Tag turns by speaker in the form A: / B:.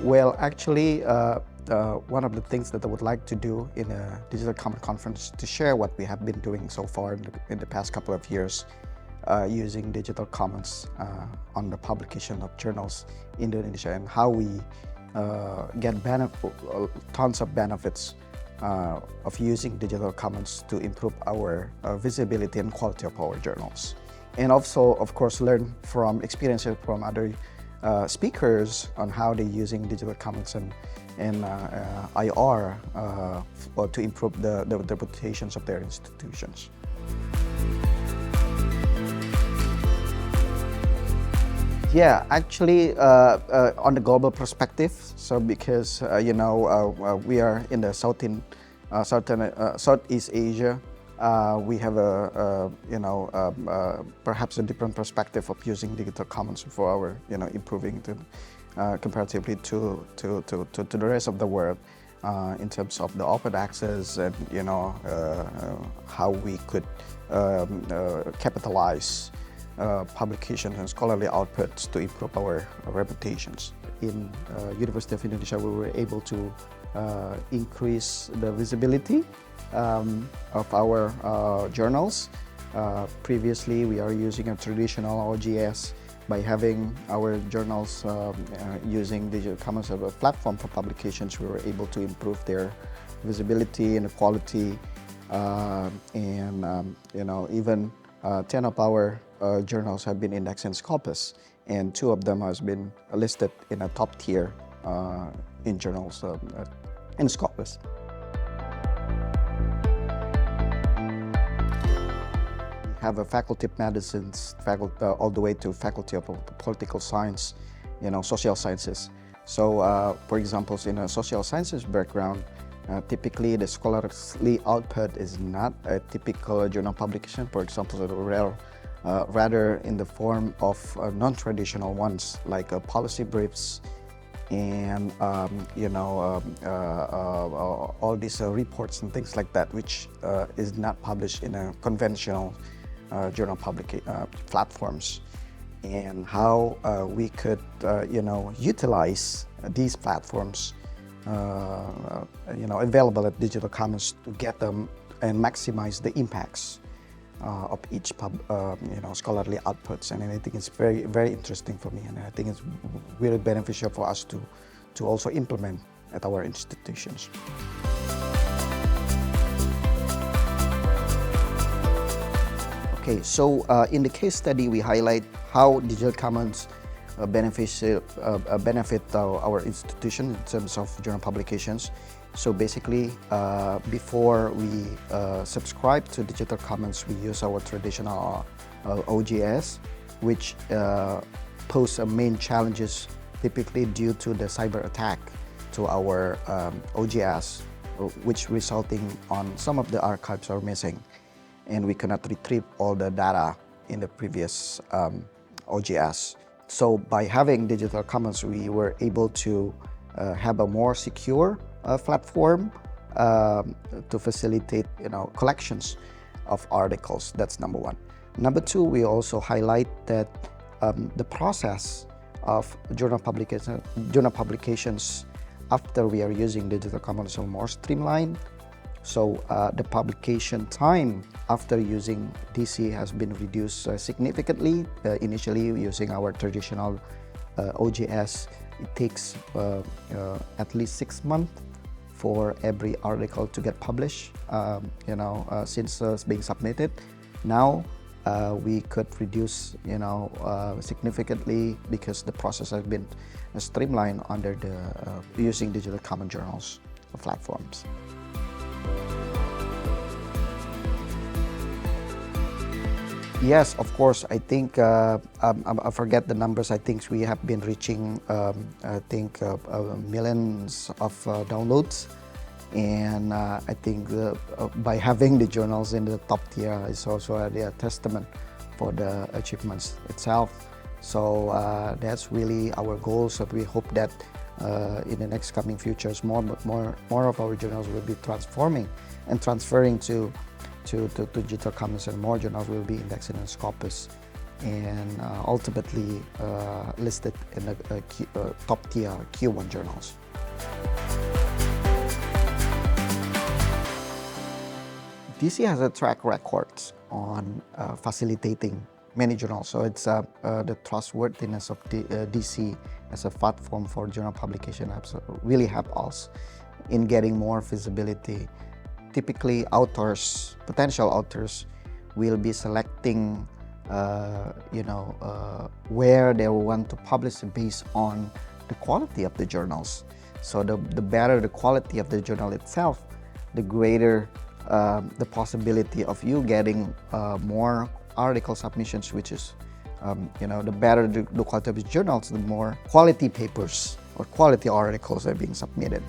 A: Well, actually, one of the things that I would like to do in a Digital Commons conference to share what we have been doing so far in the past couple of years using Digital Commons on the publication of journals in Indonesia, and how we get tons of benefits of using Digital Commons to improve our visibility and quality of our journals. And also, of course, learn from experiences from other speakers on how they're using Digital Commons and IR to improve the reputations of their institutions. Yeah, actually, on the global perspective, so because we are in the Southeast Asia, we have perhaps a different perspective of using Digital Commons for our improving comparatively to the rest of the world in terms of the open access and how we could capitalize publications and scholarly outputs to improve our reputations. In University of Indonesia, we were able to increase the visibility of our journals. Previously, we are using a traditional OGS. By having our journals using Digital Commons as a platform for publications, we were able to improve their visibility and the quality. Even 10 of our journals have been indexed in Scopus, and 2 of them has been listed in a top tier in journals in Scopus. We have a faculty of medicine, all the way to faculty of political science, social sciences. So, for example, in a social sciences background, typically the scholarly output is not a typical journal publication. For example, rather in the form of non-traditional ones like policy briefs and all these reports and things like that, which is not published in a conventional journal platforms, and how we could utilize these platforms available at Digital Commons to get them and maximize the impacts of each scholarly outputs. And I think it's very, very interesting for me, and I think it's really beneficial for us to also implement at our institutions. Okay, so in the case study, we highlight how Digital Commons benefit our institution in terms of journal publications. So basically, before we subscribe to Digital Commons, we use our traditional OGS, which pose main challenges typically due to the cyber attack to our OGS, which resulting on some of the archives are missing, and we cannot retrieve all the data in the previous OGS. So by having Digital Commons, we were able to have a more secure platform to facilitate collections of articles. That's number one. Number two, we also highlight that the process of journal publications after we are using Digital Commons are more streamlined. So the publication time after using DC has been reduced significantly. Initially, using our traditional OGS, it takes at least 6 months for every article to get published, since it's being submitted. Now we could reduce significantly, because the process has been streamlined under the using Digital Commons journals platforms. Yes, of course. I think I forget the numbers. I think we have been reaching millions of downloads, and I think by having the journals in the top tier is also a testament for the achievements itself. So that's really our goal. So we hope that in the next coming futures, more of our journals will be transforming and transferring to Digital Commons, and more journals will be indexed in Scopus. and ultimately listed in the top tier Q1 journals. DC has a track record on facilitating many journals, so it's the trustworthiness of DC as a platform for journal publication really helped us in getting more visibility. Typically, potential authors, will be selecting, where they want to publish based on the quality of the journals. So the better the quality of the journal itself, the greater the possibility of you getting more article submissions, which is, the better the quality of the journals, the more quality papers or quality articles are being submitted.